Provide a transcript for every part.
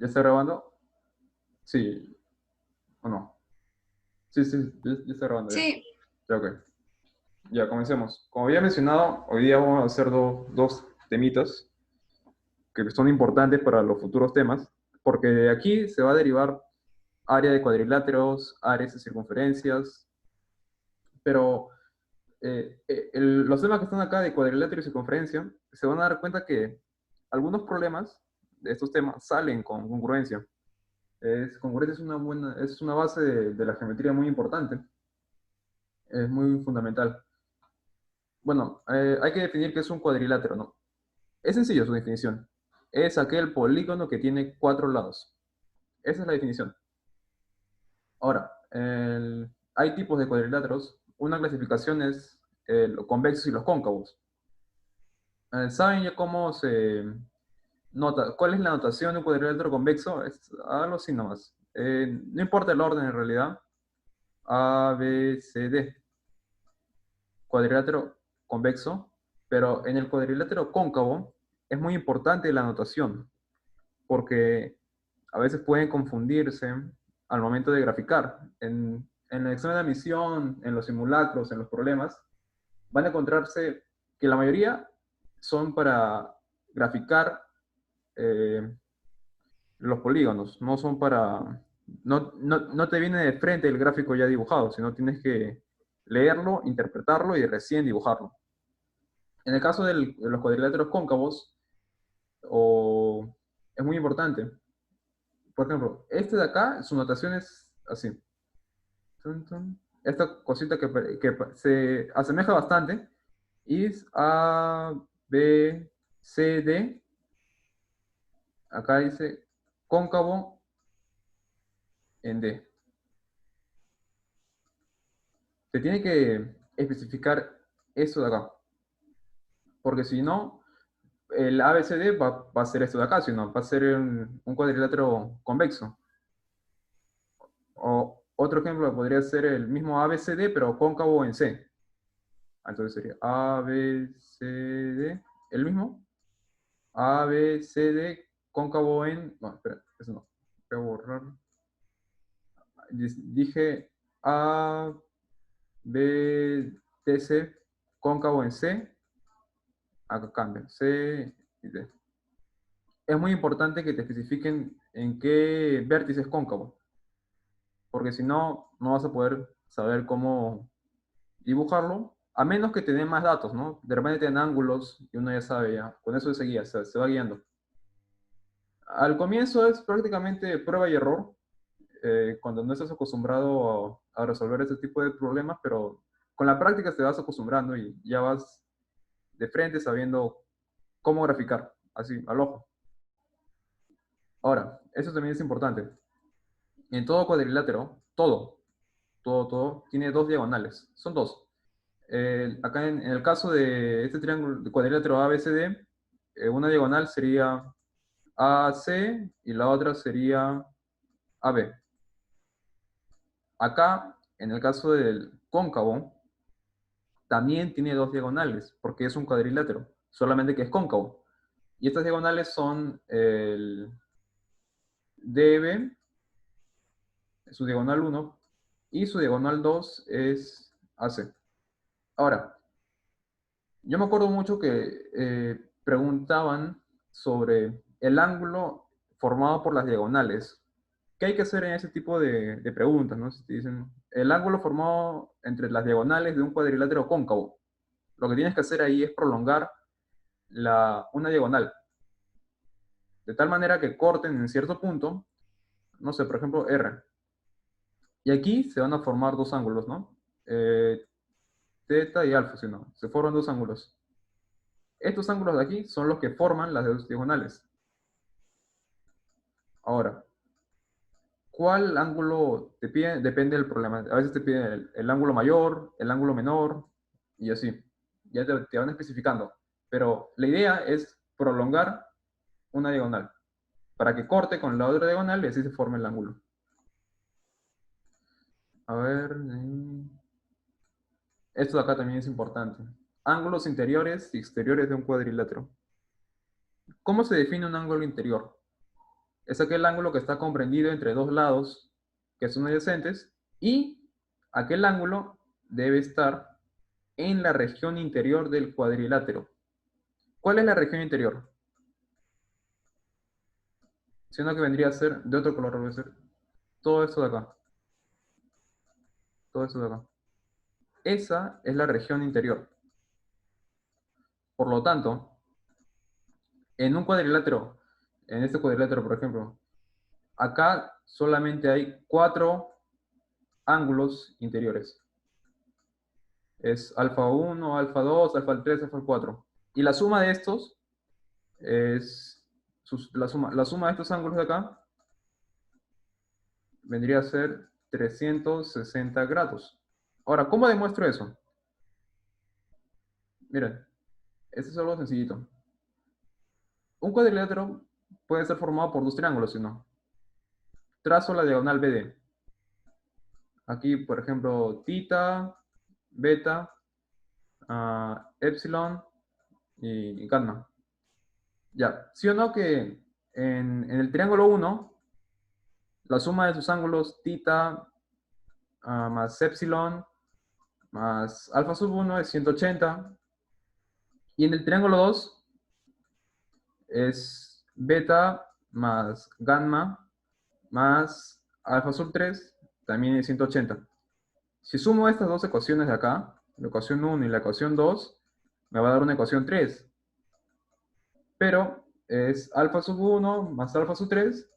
¿Ya está grabando? Sí, ¿o no? Sí, sí, ya está grabando ya. Sí, Ya, ok. Ya, comencemos. Como había mencionado, hoy día vamos a hacer dos temitas que son importantes para los futuros temas, porque de aquí se va a derivar área de cuadriláteros, áreas de circunferencias, pero los temas que están acá de cuadrilátero y circunferencia, se van a dar cuenta que algunos problemas de estos temas salen con congruencia. Congruencia es una base de la geometría muy importante, es muy fundamental. Bueno, hay que definir qué es un cuadrilátero, ¿no? Es sencillo su definición. Es aquel polígono que tiene cuatro lados. Esa es la definición. Ahora, hay tipos de cuadriláteros. Una clasificación es los convexos y los cóncavos. ¿Saben ya cómo se nota? ¿Cuál es la notación de un cuadrilátero convexo? Es algo así nomás. No importa el orden en realidad. A, B, C, D. Cuadrilátero convexo, pero en el cuadrilátero cóncavo es muy importante la notación, porque a veces pueden confundirse al momento de graficar. En el examen de admisión, en los simulacros, en los problemas, van a encontrarse que la mayoría son para graficar eh, los polígonos, no son para... No te viene de frente el gráfico ya dibujado, sino tienes que leerlo, interpretarlo y recién dibujarlo. En el caso de los cuadriláteros cóncavos, es muy importante. Por ejemplo, este de acá, su notación es así. Tun, tun. Esta cosita que se asemeja bastante y es A, B, C, D. Acá dice cóncavo en D. Se tiene que especificar eso de acá, porque si no, el ABCD va a ser esto de acá, si no, va a ser un cuadrilátero convexo. O otro ejemplo podría ser el mismo ABCD, pero cóncavo en C. Entonces sería ABCD, el mismo. ABCD, cóncavo en... No, espera, eso no. Voy a borrar. Dije ABDC, cóncavo en C. Acá cambia. C y D. Es muy importante que te especifiquen en qué vértice es cóncavo, porque si no, no vas a poder saber cómo dibujarlo, a menos que te den más datos, ¿no? De repente te dan ángulos y uno ya sabe, ya, con eso se guía, se va guiando. Al comienzo es prácticamente prueba y error, cuando no estás acostumbrado a resolver este tipo de problemas, pero con la práctica te vas acostumbrando y ya vas de frente sabiendo cómo graficar, así, al ojo. Ahora, eso también es importante. En todo cuadrilátero, todo, tiene dos diagonales. Son dos. Acá en el caso de este triángulo de cuadrilátero ABCD, una diagonal sería AC y la otra sería AB. Acá, en el caso del cóncavo, también tiene dos diagonales, porque es un cuadrilátero, solamente que es cóncavo. Y estas diagonales son el DB, su diagonal 1, y su diagonal 2 es AC. Ahora, yo me acuerdo mucho que preguntaban sobre el ángulo formado por las diagonales. ¿Qué hay que hacer en ese tipo de preguntas, ¿no? Si te dicen, el ángulo formado entre las diagonales de un cuadrilátero cóncavo. Lo que tienes que hacer ahí es prolongar una diagonal, de tal manera que corten en cierto punto, no sé, por ejemplo, R. Y aquí se van a formar dos ángulos, ¿no? Teta y alfa, si no, se forman dos ángulos. Estos ángulos de aquí son los que forman las dos diagonales. Ahora, ¿cuál ángulo te pide? Depende del problema. A veces te piden el ángulo mayor, el ángulo menor, y así. Ya te van especificando. Pero la idea es prolongar una diagonal, para que corte con la otra diagonal y así se forme el ángulo. A ver, esto de acá también es importante. Ángulos interiores y exteriores de un cuadrilátero. ¿Cómo se define un ángulo interior? es aquel ángulo que está comprendido entre dos lados que son adyacentes, y aquel ángulo debe estar en la región interior del cuadrilátero. ¿Cuál es la región interior? Sino que vendría a ser de otro color, debe ser todo esto de acá. Todo esto de acá. Esa es la región interior. Por lo tanto, en un cuadrilátero, en este cuadrilátero, por ejemplo, acá solamente hay 4 ángulos interiores. Es alfa 1, alfa 2, alfa 3, alfa 4. Y la suma de estos es la suma de estos ángulos de acá vendría a ser 360 grados. Ahora, ¿cómo demuestro eso? Miren, este es algo sencillito. Un cuadrilátero puede ser formado por dos triángulos, si no. Trazo la diagonal BD. Aquí, por ejemplo, tita, beta, epsilon y gamma. Ya, ¿sí o no que en el triángulo 1, la suma de sus ángulos tita más epsilon más alfa sub 1 es 180? Y en el triángulo 2 es beta más gamma más alfa sub 3, también es 180. Si sumo estas dos ecuaciones de acá, la ecuación 1 y la ecuación 2, me va a dar una ecuación 3. Pero es alfa sub 1 más alfa sub 3.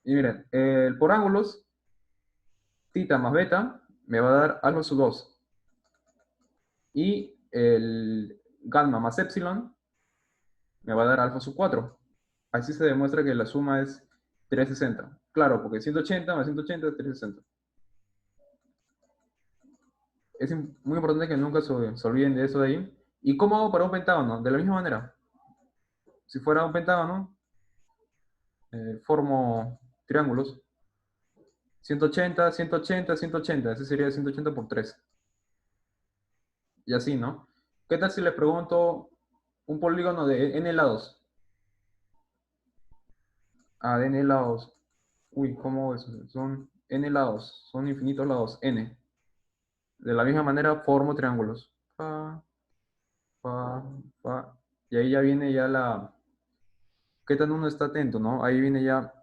Y miren, por ángulos, tita más beta me va a dar alfa sub 2. Y el gamma más epsilon me va a dar alfa sub 4. Así se demuestra que la suma es 360. Claro, porque 180 más 180 es 360. Es muy importante que nunca se olviden de eso de ahí. ¿Y cómo hago para un pentágono? De la misma manera. Si fuera un pentágono, formo triángulos. 180, 180, 180. Ese sería 180 por 3. Y así, ¿no? ¿Qué tal si le pregunto un polígono de n lados? De n lados. Uy, ¿cómo es? Son n lados. Son infinitos lados. N. De la misma manera formo triángulos. Fa, fa, fa. Y ahí ya viene ya la... ¿Qué tan uno está atento, no? Ahí viene ya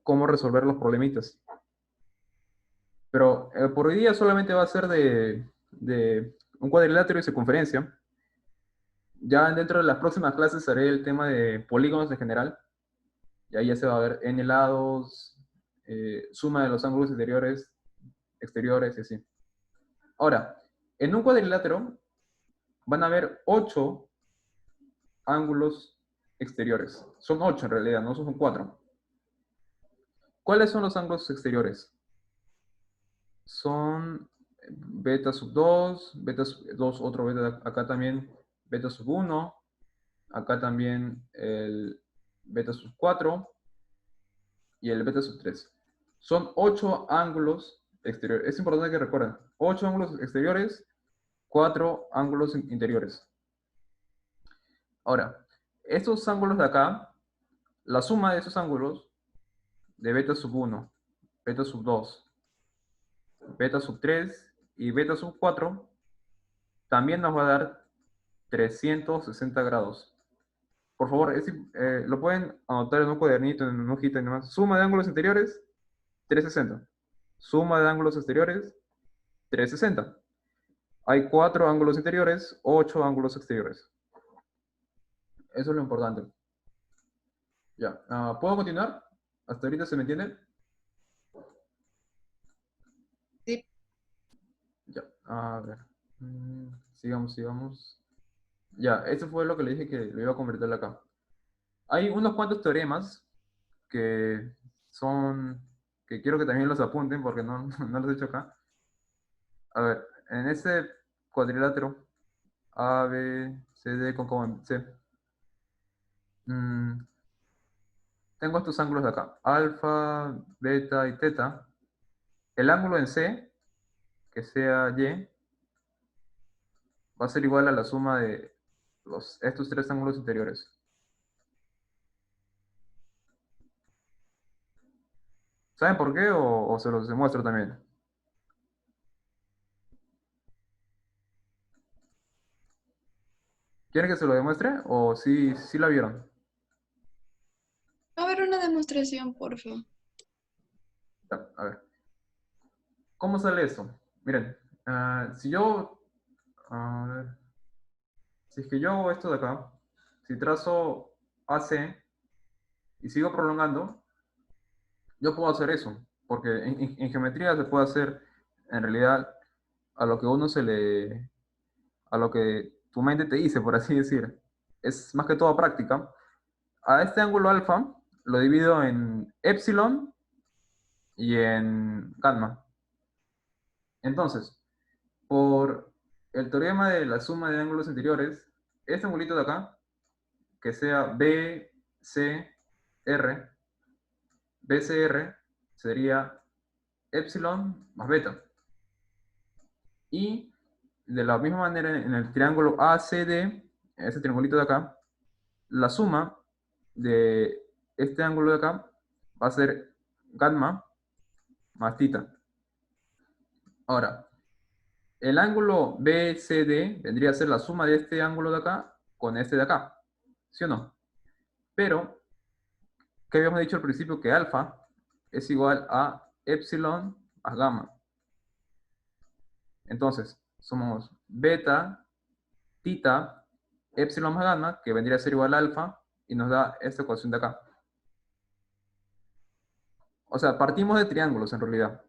cómo resolver los problemitas. Pero por hoy día solamente va a ser de un cuadrilátero y circunferencia. Ya dentro de las próximas clases haré el tema de polígonos en general. Y ahí ya se va a ver n lados, suma de los ángulos interiores, exteriores y así. Ahora, en un cuadrilátero van a haber 8 ángulos exteriores. Son 8 en realidad, no son 4. ¿Cuáles son los ángulos exteriores? Son beta sub 2, beta sub 2, otro beta acá también, beta sub 1, acá también el beta sub 4 y el beta sub 3. Son 8 ángulos exteriores. Es importante que recuerden, 8 ángulos exteriores, 4 ángulos interiores. Ahora, estos ángulos de acá, la suma de esos ángulos de beta sub 1, beta sub 2, beta sub 3 y beta sub 4 también nos va a dar 360 grados. Por favor, lo pueden anotar en un cuadernito, en una hojita y demás. Suma de ángulos interiores, 360. Suma de ángulos exteriores, 360. Hay 4 ángulos interiores, 8 ángulos exteriores. Eso es lo importante. Ya, ¿puedo continuar? ¿Hasta ahorita se me entiende? Sí. Ya, a ver. Sigamos, sigamos. Ya, eso fue lo que le dije que lo iba a convertir acá. Hay unos cuantos teoremas que son, que quiero que también los apunten porque no, no los he hecho acá. A ver, en este cuadrilátero A, B, C, D con coma C, mm, tengo estos ángulos de acá, alfa, beta y teta. El ángulo en C, que sea Y, va a ser igual a la suma de estos tres ángulos interiores. ¿Saben por qué o se los demuestro también? ¿Quieren que se lo demuestre o sí la vieron? A ver, una demostración, porfa. Ya, a ver, ¿cómo sale eso? Miren, si yo, a ver, si es que yo hago esto de acá, si trazo AC y sigo prolongando, yo puedo hacer eso, porque en geometría se puede hacer en realidad a lo que uno a lo que tu mente te dice, por así decir. Es más que todo práctica. A este ángulo alfa lo divido en epsilon y en gamma. Entonces, por el teorema de la suma de ángulos interiores, este angulito de acá, que sea BCR, BCR sería epsilon más beta. Y de la misma manera en el triángulo ACD, ese triangulito de acá, la suma de este ángulo de acá va a ser gamma más tita. Ahora, el ángulo BCD vendría a ser la suma de este ángulo de acá con este de acá, ¿sí o no? Pero, ¿qué habíamos dicho al principio? Que alfa es igual a epsilon más gamma. Entonces, somos beta, tita, epsilon más gamma, que vendría a ser igual a alfa, y nos da esta ecuación de acá. O sea, partimos de triángulos en realidad.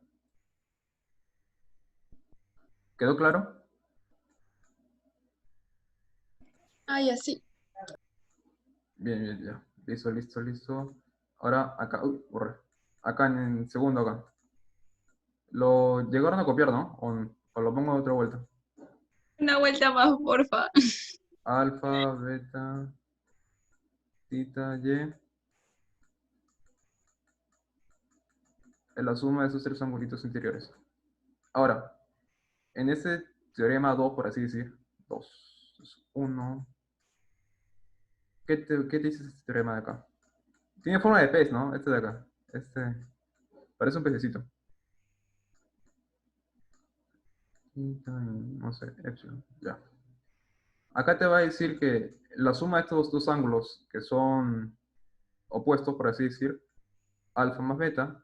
¿Quedó claro? Ah, ya sí. Bien, bien, ya. Listo, listo, listo. Ahora acá, uy, borré. Acá en el segundo acá. Lo llegaron a copiar, ¿no? O lo pongo de otra vuelta. Una vuelta más, porfa. Alfa, beta, tita, y. Es la suma de esos tres angulitos interiores. Ahora, en este teorema 2 por así decir, 2 1. ¿Qué te dice este teorema de acá? Tiene forma de pez, ¿no? Este de acá. Este parece un pececito. No sé, epsilon. Ya. Acá te va a decir que la suma de estos dos ángulos, que son opuestos, por así decir, alfa más beta,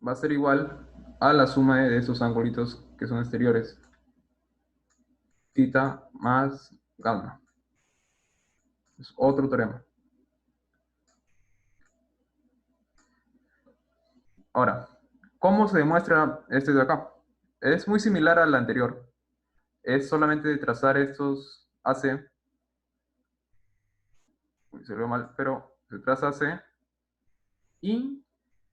va a ser igual a la suma de estos angulitos que son exteriores, tita más gamma. Es otro teorema. Ahora, ¿cómo se demuestra este de acá? Es muy similar al anterior. Es solamente trazar estos AC, se ve mal, pero se traza AC y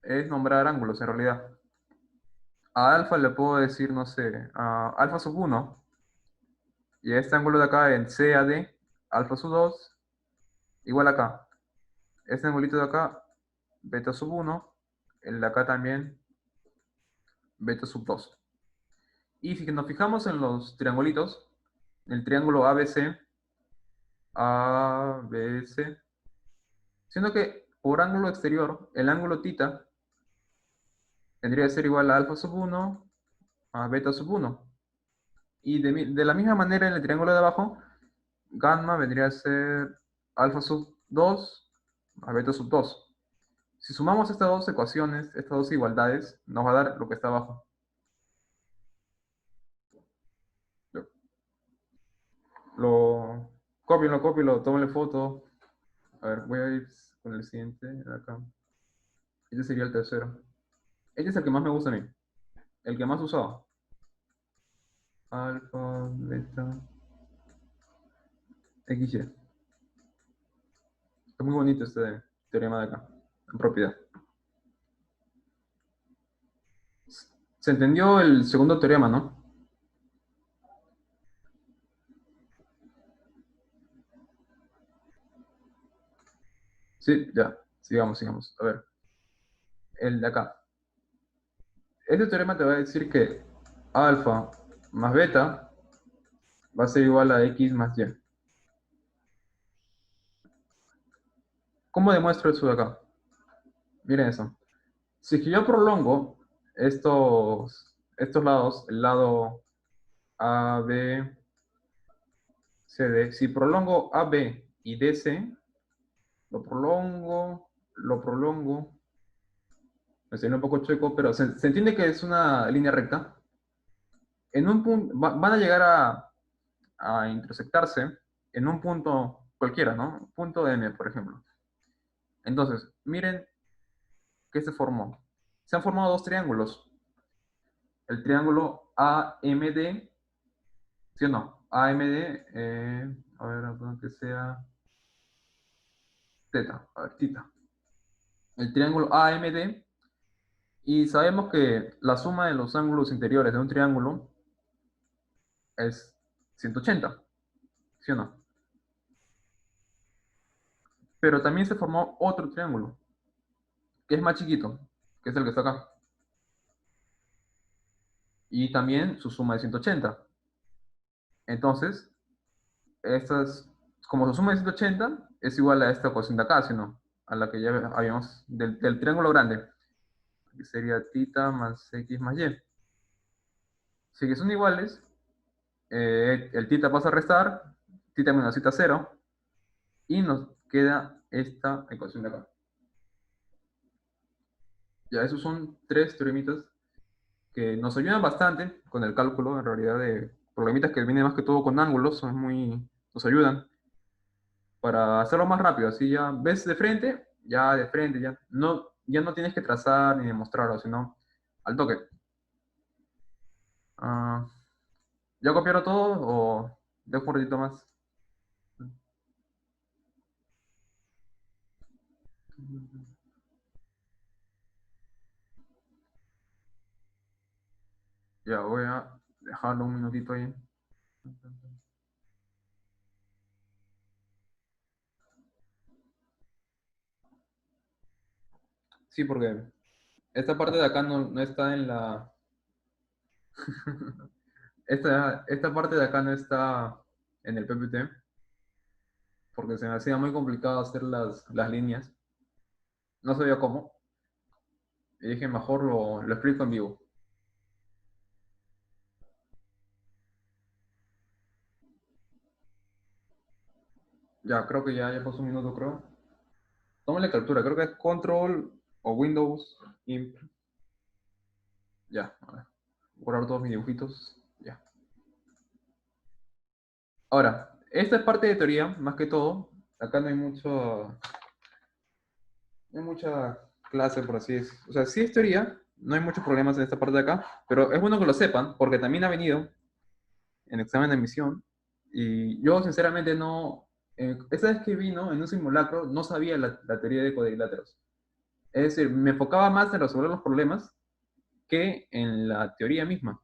es nombrar ángulos en realidad. A alfa le puedo decir, no sé, a alfa sub 1 y este ángulo de acá en CAD, alfa sub 2 igual acá. Este angulito de acá, beta sub 1, el de acá también, beta sub 2. Y si nos fijamos en los triangulitos, el triángulo ABC, ABC, siendo que por ángulo exterior, el ángulo tita tendría que ser igual a alfa sub 1 a beta sub 1. Y de la misma manera en el triángulo de abajo, gamma vendría a ser alfa sub 2 a beta sub 2. Si sumamos estas dos ecuaciones, estas dos igualdades, nos va a dar lo que está abajo. Lo copienlo, tómenle foto. A ver, voy a ir con el siguiente, acá. Este sería el tercero. Este es el que más me gusta a mí. El que más usaba. Alfa, beta, XY. Está muy bonito este teorema de acá, en propiedad. Se entendió el segundo teorema, ¿no? Sí, ya. Sigamos, sigamos. A ver, el de acá. Este teorema te va a decir que alfa más beta va a ser igual a x más y. ¿Cómo demuestro eso de acá? Miren eso. Si es que yo prolongo estos lados, el lado A, B, C, D, si prolongo A, B y D, C, lo prolongo, me salió un poco chueco, pero se entiende que es una línea recta. En un punto, van a llegar a intersectarse en un punto cualquiera, ¿no? Punto M, por ejemplo. Entonces, miren qué se formó. Se han formado dos triángulos. El triángulo AMD, ¿sí o no? AMD, a ver, que sea teta, a ver, tita. El triángulo AMD, y sabemos que la suma de los ángulos interiores de un triángulo es 180, ¿sí o no? Pero también se formó otro triángulo, que es más chiquito, que es el que está acá. Y también su suma es 180. Entonces, estas, como su suma es 180, es igual a esta ecuación de acá, ¿sí o no? A la que ya habíamos, del triángulo grande, que sería tita más x más y. Si que son iguales, el tita pasa a restar, tita menos tita 0, y nos queda esta ecuación de acá. Ya, esos son tres teoremitas que nos ayudan bastante con el cálculo, en realidad, de problemitas que vienen más que todo con ángulos, nos ayudan para hacerlo más rápido. Así ya ves de frente, ya no tienes que trazar ni demostrarlo, sino al toque. Ah, ¿ya copiaron todo o dejo un ratito más? Ya voy a dejarlo un minutito ahí. Sí, porque esta parte de acá no está en la... esta parte de acá no está en el PPT, porque se me hacía muy complicado hacer las líneas. No sabía cómo. Y dije, mejor lo explico en vivo. Ya, creo que ya pasó un minuto, creo. Tómale captura, creo que es Control o Windows Imp. Ya, a ver. Borrar todos mis dibujitos. Ya. Ahora, esta es parte de teoría, más que todo. Acá no hay mucha clase, por así decirlo. O sea, sí es teoría, no hay muchos problemas en esta parte de acá, pero es bueno que lo sepan, porque también ha venido en examen de admisión, y yo sinceramente no, esa vez que vino en un simulacro, no sabía la teoría de cuadriláteros. Es decir, me enfocaba más en resolver los problemas que en la teoría misma,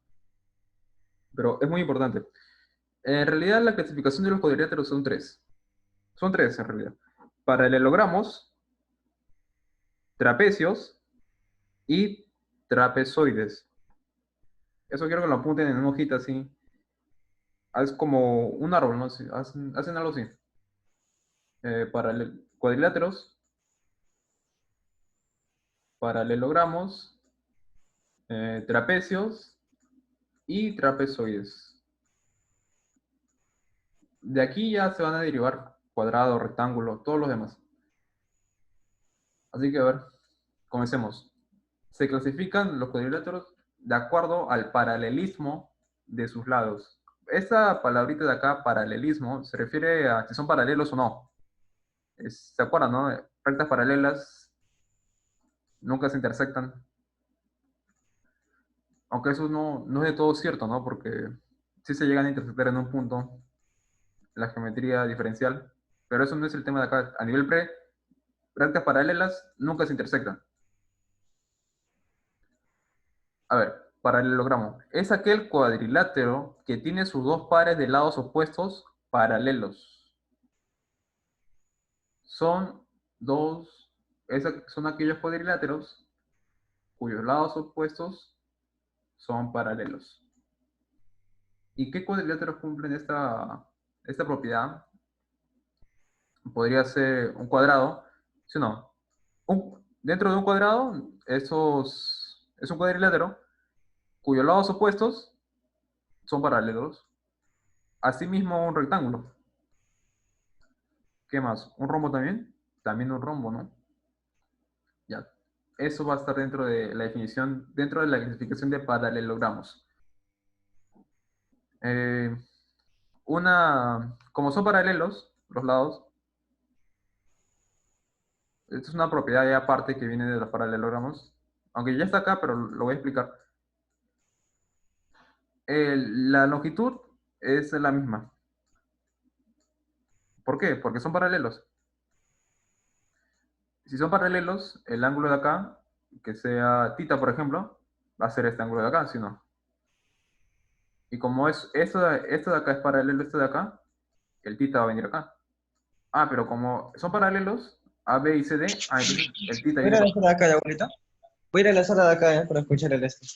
pero es muy importante. En realidad, la clasificación de los cuadriláteros son tres. Son tres, en realidad. Paralelogramos, trapecios y trapezoides. Eso quiero que lo apunten en una hojita así. Es como un árbol, ¿no? Sí, hacen algo así. Cuadriláteros, paralelogramos, trapecios y trapezoides. De aquí ya se van a derivar cuadrado, rectángulo, todos los demás. Así que a ver, comencemos. Se clasifican los cuadriláteros de acuerdo al paralelismo de sus lados. Esta palabrita de acá, paralelismo, se refiere a si son paralelos o no. ¿Se acuerdan, no? Rectas paralelas nunca se intersectan. Aunque eso no es de todo cierto, ¿no? Porque sí se llegan a intersectar en un punto la geometría diferencial. Pero eso no es el tema de acá. A nivel pre, rectas paralelas nunca se intersectan. A ver, paralelogramo. Es aquel cuadrilátero que tiene sus dos pares de lados opuestos paralelos. Son dos, son aquellos cuadriláteros cuyos lados opuestos son paralelos. ¿Y qué cuadriláteros cumplen esta propiedad? Podría ser un cuadrado, ¿sí o no? Dentro de un cuadrado, es un cuadrilátero cuyos lados opuestos son paralelos. Asimismo, un rectángulo. ¿Qué más? ¿Un rombo también? También un rombo, ¿no? Ya. Eso va a estar dentro de la definición, dentro de la clasificación de paralelogramos. Eh, como son paralelos, los lados, esto es una propiedad ya aparte que viene de los paralelogramos, aunque ya está acá, pero lo voy a explicar. La longitud es la misma. ¿Por qué? Porque son paralelos. Si son paralelos, el ángulo de acá, que sea θ, por ejemplo, va a ser este ángulo de acá, si no. Y como esto de acá es paralelo a esto de acá, el θ va a venir acá. Ah, pero como son paralelos, A, B y C, D, entonces el θ Voy a ir viene a por la acá. sala de acá, abuelita. Voy a ir a la sala de acá, para escuchar el este.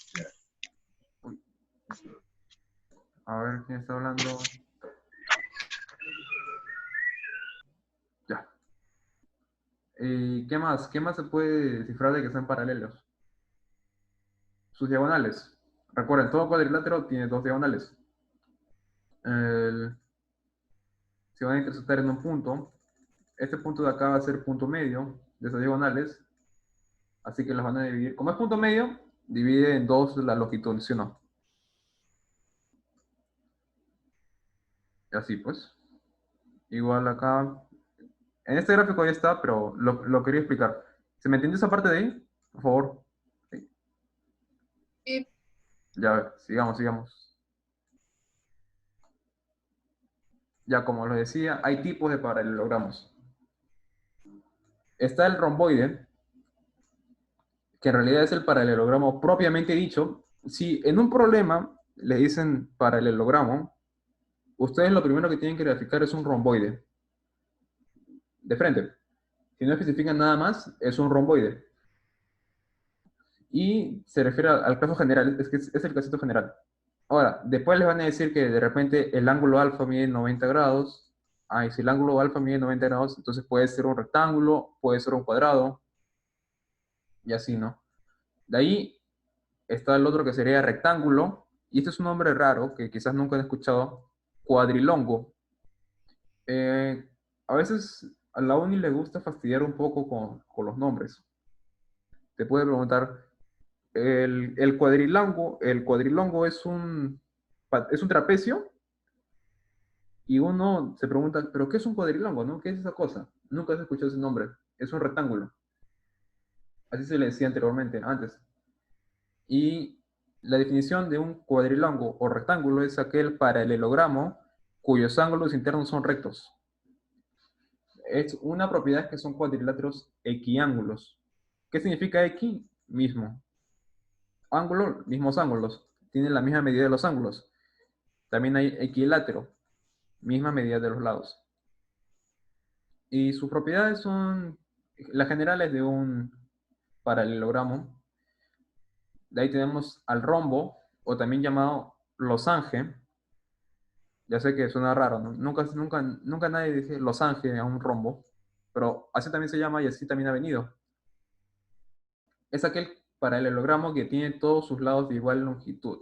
Uy, a ver quién está hablando. Ya. ¿Y qué más? ¿Qué más se puede descifrar de que sean paralelos? Sus diagonales. Recuerden, todo cuadrilátero tiene dos diagonales. Se van a intersectar en un punto. Este punto de acá va a ser punto medio de esas diagonales. Así que las van a dividir. Como es punto medio, divide en dos la longitud, ¿sí o no? Y así pues. Igual acá. En este gráfico ya está, pero lo quería explicar. ¿Se me entiende esa parte de ahí? Por favor. Sí. Sí. Ya, sigamos. Ya, como les decía, hay tipos de paralelogramos. Está el romboide, que en realidad es el paralelogramo propiamente dicho. Si en un problema le dicen paralelogramo, ustedes lo primero que tienen que graficar es un romboide. De frente. Si no especifican nada más, es un romboide. Y se refiere al caso general, es que es el casito general. Ahora, después les van a decir que de repente el ángulo alfa mide 90 grados. Ah, y si el ángulo alfa mide 90 grados, entonces puede ser un rectángulo, puede ser un cuadrado, y así, ¿no? De ahí está el otro que sería rectángulo, y este es un nombre raro que quizás nunca han escuchado, cuadrilongo. Eh, a veces a la uni le gusta fastidiar un poco con los nombres. Te puede preguntar, el cuadrilongo es un trapecio, y uno se pregunta, ¿pero qué es un cuadrilongo, no? ¿Qué es esa cosa? Nunca has escuchado ese nombre. Es un rectángulo. Así se le decía anteriormente, antes. Y la definición de un cuadrilongo o rectángulo es aquel paralelogramo cuyos ángulos internos son rectos. Es una propiedad que son cuadriláteros equiángulos. ¿Qué significa equi? Mismo. Ángulo, mismos ángulos. Tienen la misma medida de los ángulos. También hay equilátero, misma medida de los lados. Y sus propiedades son las generales de un paralelogramo. De ahí tenemos al rombo, o también llamado losange. Ya sé que suena raro, ¿no? Nunca nadie dice losange a un rombo, pero así también se llama y así también ha venido. Es aquel paralelogramo que tiene todos sus lados de igual longitud.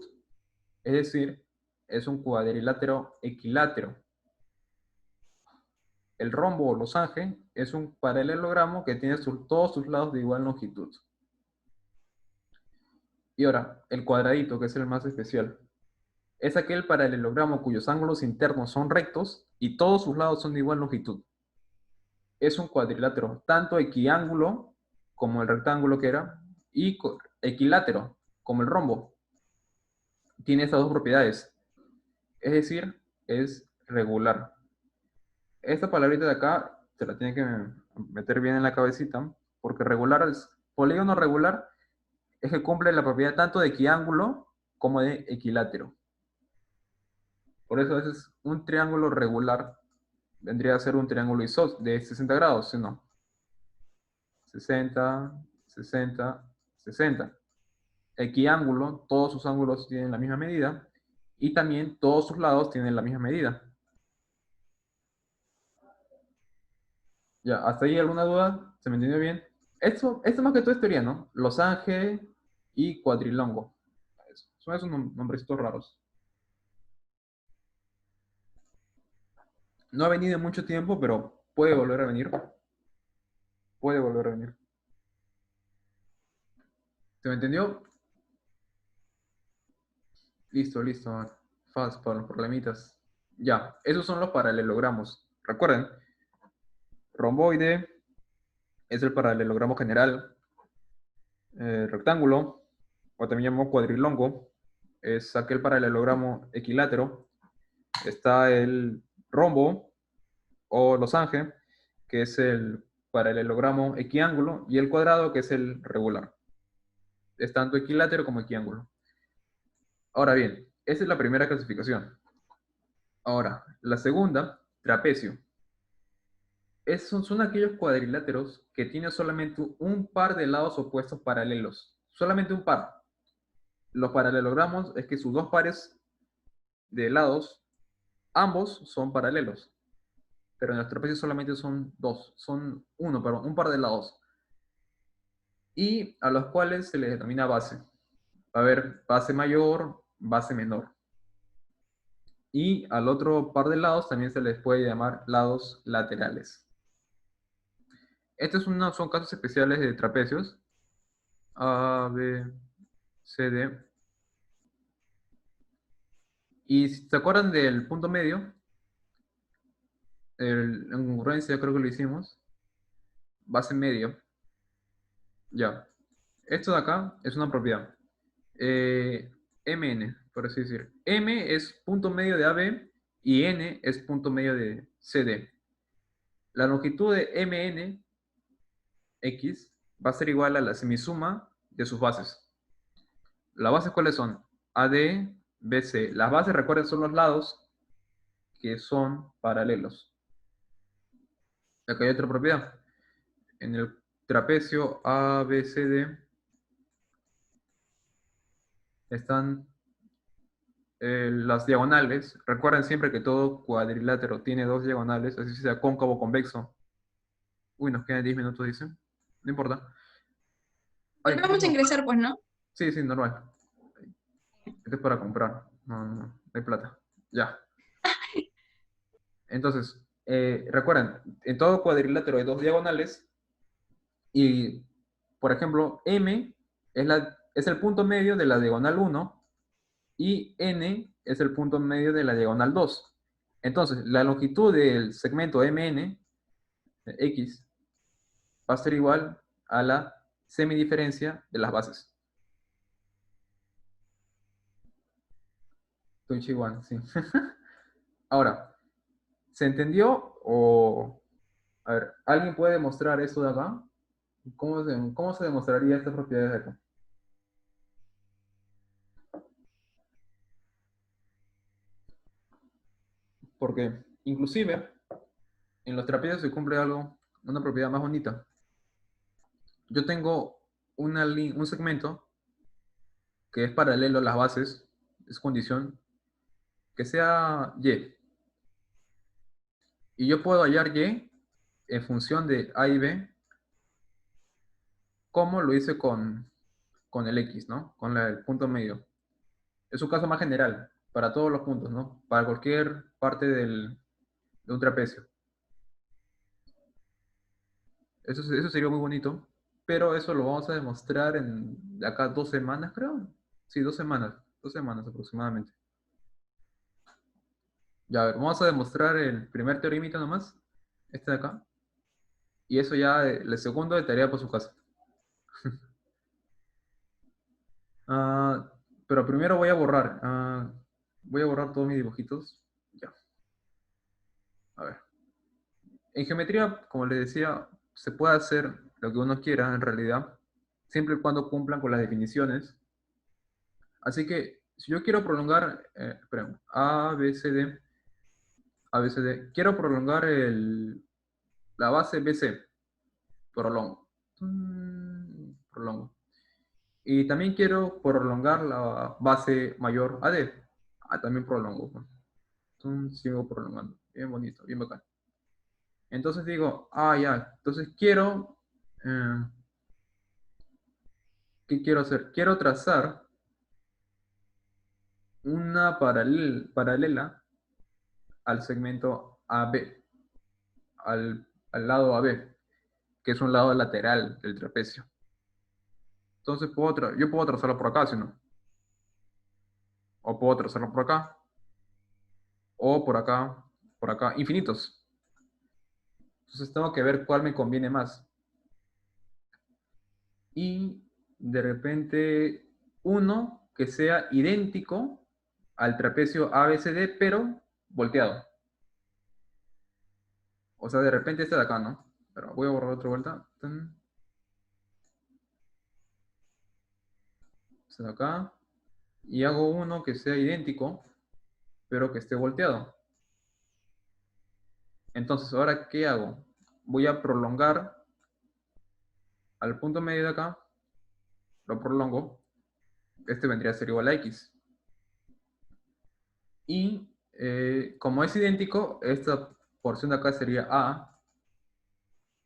Es decir, es un cuadrilátero equilátero. El rombo o losange es un paralelogramo que tiene todos sus lados de igual longitud. Y ahora, el cuadradito, que es el más especial, es aquel paralelogramo cuyos ángulos internos son rectos y todos sus lados son de igual longitud. Es un cuadrilátero, tanto equiángulo como el rectángulo que era, y equilátero, como el rombo. Tiene estas dos propiedades. Es decir, es regular. Esta palabrita de acá se la tiene que meter bien en la cabecita, porque regular es polígono regular, es que cumple la propiedad tanto de equiángulo como de equilátero. Por eso a veces un triángulo regular vendría a ser un triángulo de 60 grados, ¿sí o no? 60, 60, 60. Equiángulo, todos sus ángulos tienen la misma medida y también todos sus lados tienen la misma medida. Ya, ¿hasta ahí alguna duda? ¿Se me entendió bien? Esto más que todo es teoría, ¿no? Losange y cuadrilongo. Son esos nombrecitos raros. No ha venido en mucho tiempo, pero puede volver a venir. Puede volver a venir. ¿Se me entendió? Listo, listo. Fast para los problemitas. Ya, esos son los paralelogramos. Recuerden, romboide es el paralelogramo general. Rectángulo, o también llamamos cuadrilongo, es aquel paralelogramo equilátero. Está el rombo o losange, que es el paralelogramo equiángulo, y el cuadrado, que es el regular. Es tanto equilátero como equiángulo. Ahora bien, esa es la primera clasificación. Ahora, la segunda, trapecio. Son aquellos cuadriláteros que tienen solamente un par de lados opuestos paralelos. Solamente un par. Los paralelogramos es que sus dos pares de lados, ambos son paralelos. Pero en los trapecios solamente son dos. Son uno, perdón, un par de lados. Y a los cuales se les denomina base. Va a haber base mayor, base menor. Y al otro par de lados también se les puede llamar lados laterales. Estos son casos especiales de trapecios. A, B, C, D. Y si se acuerdan del punto medio, en congruencia creo que lo hicimos, base medio. Ya. Esto de acá es una propiedad. Mn, por así decir. M es punto medio de AB y N es punto medio de CD. La longitud de Mn X va a ser igual a la semisuma de sus bases. ¿Las bases cuáles son? AD, BC. Las bases, recuerden, son los lados que son paralelos. Acá hay otra propiedad. En el trapecio ABCD están las diagonales. Recuerden siempre que todo cuadrilátero tiene dos diagonales, así sea cóncavo o convexo. Uy, nos quedan 10 minutos, dicen. No importa. Ay, Vamos a ingresar, pues, ¿no? sí, sí, normal. Esto es para comprar. No hay plata. Ya. Entonces, recuerden, en todo cuadrilátero hay dos diagonales y, por ejemplo, M es el punto medio de la diagonal 1 y N es el punto medio de la diagonal 2. Entonces, la longitud del segmento MN, X, va a ser igual a la semidiferencia de las bases. Tunchi-1, sí. Ahora, ¿se entendió? O, a ver, ¿alguien puede demostrar esto de acá? ¿Cómo se demostraría estas propiedades de acá? Porque, inclusive, en los trapecios se cumple una propiedad más bonita. Yo tengo un segmento que es paralelo a las bases, es condición, que sea Y. Y yo puedo hallar Y en función de A y B, como lo hice con el X, ¿no? Con el punto medio. Es un caso más general, para todos los puntos, ¿no? Para cualquier parte de un trapecio. Eso sería muy bonito, pero eso lo vamos a demostrar de acá 2 semanas, creo. Sí, 2 semanas, 2 semanas aproximadamente. Ya, a ver, vamos a demostrar el primer teoremita nomás, este de acá. Y eso ya, el segundo de tarea por su casa. Pero primero voy a borrar. Voy a borrar todos mis dibujitos. Ya. A ver. En geometría, como les decía, se puede hacer lo que uno quiera en realidad, siempre y cuando cumplan con las definiciones. Así que, si yo quiero prolongar, esperen, A, B, C, D, A, B, C, D, quiero prolongar la base BC, prolongo. Prolongo. Y también quiero prolongar la base mayor AD. También prolongo. Sigo prolongando. Bien bonito, bien bacán. Entonces digo, ya, entonces quiero ¿qué quiero hacer? Quiero trazar una paralela al segmento AB, al lado AB, que es un lado lateral del trapecio. Entonces yo puedo trazarlo por acá, si no. O puedo trazarlo o por acá, infinitos. Entonces tengo que ver cuál me conviene más. Y de repente uno que sea idéntico al trapecio ABCD, pero volteado. O sea, de repente este de acá, ¿no? Pero voy a borrar otra vuelta. Este de acá. Y hago uno que sea idéntico, pero que esté volteado. Entonces, ¿ahora qué hago? Voy a prolongar al punto medio de acá, lo prolongo, este vendría a ser igual a X. Y como es idéntico, esta porción de acá sería A,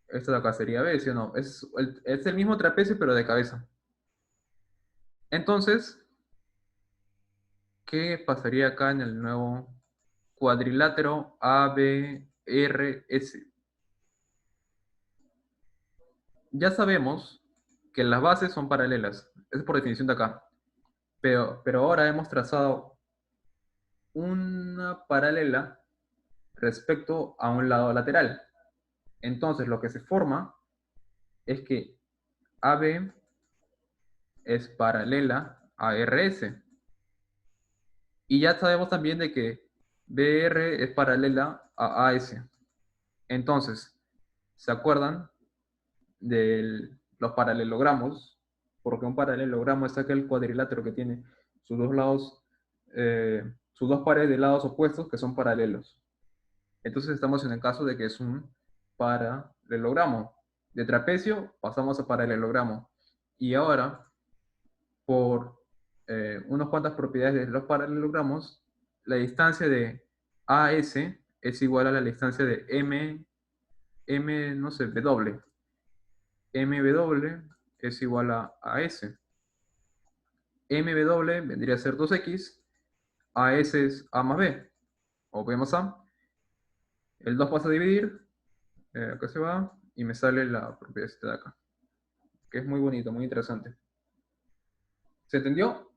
esta de acá sería B, ¿sí o no? Es el mismo trapecio, pero de cabeza. Entonces, ¿qué pasaría acá en el nuevo cuadrilátero ABRS? Ya sabemos que las bases son paralelas, es por definición de acá. Pero ahora hemos trazado una paralela respecto a un lado lateral. Entonces lo que se forma es que AB es paralela a RS. Y ya sabemos también de que BR es paralela a AS. Entonces, ¿se acuerdan de los paralelogramos? Porque un paralelogramo es aquel cuadrilátero que tiene sus dos lados, sus dos pares de lados opuestos que son paralelos. Entonces estamos en el caso de que es un paralelogramo. De trapecio pasamos a paralelogramo. Y ahora, por unas cuantas propiedades de los paralelogramos, la distancia de AS es igual a la distancia de no sé, W. MW es igual a S. MW vendría a ser 2X, AS es A más B, o B más A. El 2 pasa a dividir, acá se va, y me sale la propiedad de acá, que es muy bonito, muy interesante. ¿Se entendió?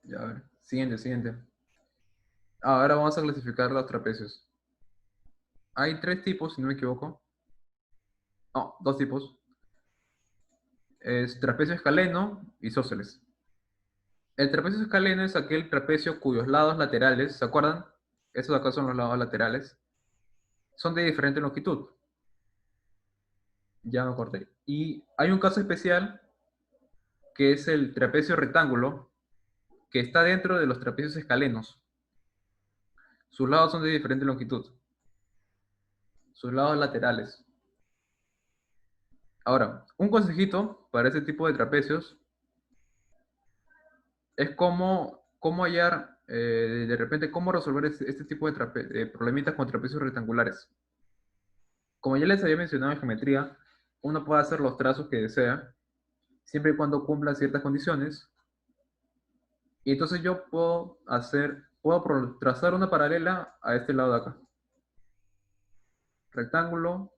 Ya, a ver, siguiente. Ahora vamos a clasificar los trapecios. Hay tres tipos, si no me equivoco. No, dos tipos. Es trapecio escaleno y isósceles. El trapecio escaleno es aquel trapecio cuyos lados laterales, ¿se acuerdan? Esos de acá son los lados laterales. Son de diferente longitud. Ya me acordé. Y hay un caso especial que es el trapecio rectángulo, que está dentro de los trapecios escalenos. Sus lados son de diferente longitud. Sus lados laterales. Ahora, un consejito para ese tipo de trapecios es cómo hallar, de repente, cómo resolver este tipo de problemitas con trapecios rectangulares. Como ya les había mencionado en geometría, uno puede hacer los trazos que desea, siempre y cuando cumpla ciertas condiciones. Y entonces yo puedo trazar una paralela a este lado de acá. Rectángulo,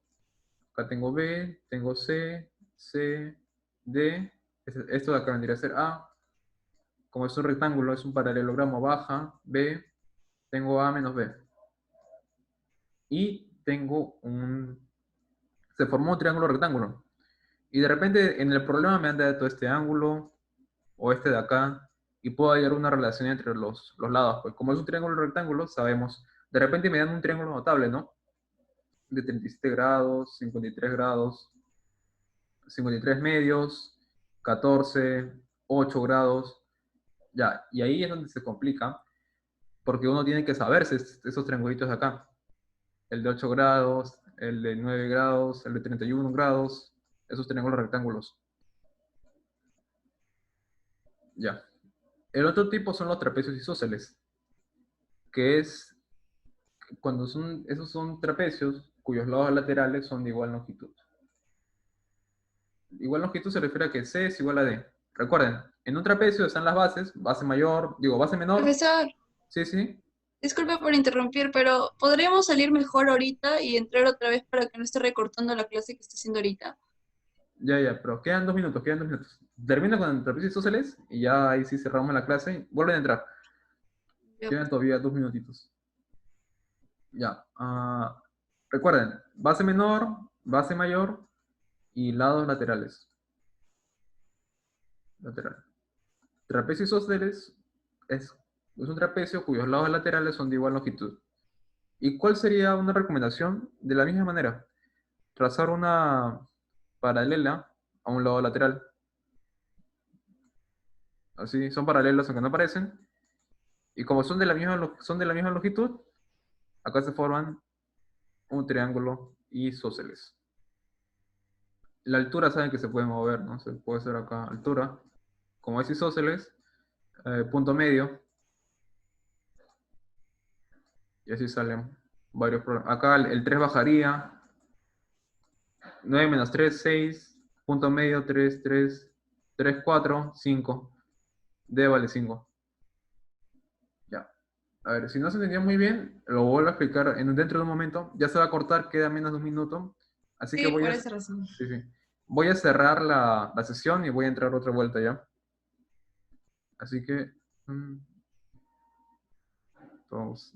acá tengo B, tengo C, C, D. Esto de acá vendría a ser A. Como es un rectángulo, es un paralelogramo, baja, B, tengo A menos B. Y se formó un triángulo rectángulo. Y de repente en el problema me han dado este ángulo, o este de acá, y puedo hallar una relación entre los lados. Pues como es un triángulo rectángulo, sabemos, de repente me dan un triángulo notable, ¿no? De 37 grados, 53 grados, 53 medios, 14, 8 grados, ya, y ahí es donde se complica, porque uno tiene que saberse esos triangulitos de acá, el de 8 grados, el de 9 grados, el de 31 grados, esos triángulos rectángulos. Ya. El otro tipo son los trapecios isósceles, que es esos son trapecios cuyos lados laterales son de igual longitud. Igual longitud se refiere a que C es igual a D. Recuerden, en un trapecio están las bases, base mayor, base menor. Profesor, Sí, sí. disculpe por interrumpir, pero ¿podríamos salir mejor ahorita y entrar otra vez para que no esté recortando la clase que está haciendo ahorita? Ya, pero quedan 2 minutos, quedan 2 minutos. Termino con el trapecio isósceles y ya ahí sí cerramos la clase. Vuelven a entrar. Ya. Quedan todavía 2 minutitos. Ya. Recuerden, base menor, base mayor y lados laterales. Lateral. Trapecio isósceles es un trapecio cuyos lados laterales son de igual longitud. ¿Y cuál sería una recomendación? De la misma manera, trazar una paralela a un lado lateral. Así, son paralelos aunque no aparecen. Y como son de la misma longitud, acá se forman un triángulo isósceles. La altura saben que se puede mover, ¿no? Se puede hacer acá altura. Como es isósceles, punto medio. Y así salen varios problemas. Acá el 3 bajaría. 9 menos 3, 6. Punto medio, 3, 3. 3, 4, 5. D vale 5. Ya. A ver, si no se entendió muy bien, lo vuelvo a explicar dentro de un momento. Ya se va a cortar, queda menos de un minuto. Así que Sí, por esa razón. sí. Voy a cerrar la sesión y voy a entrar otra vuelta ya. Así que... todos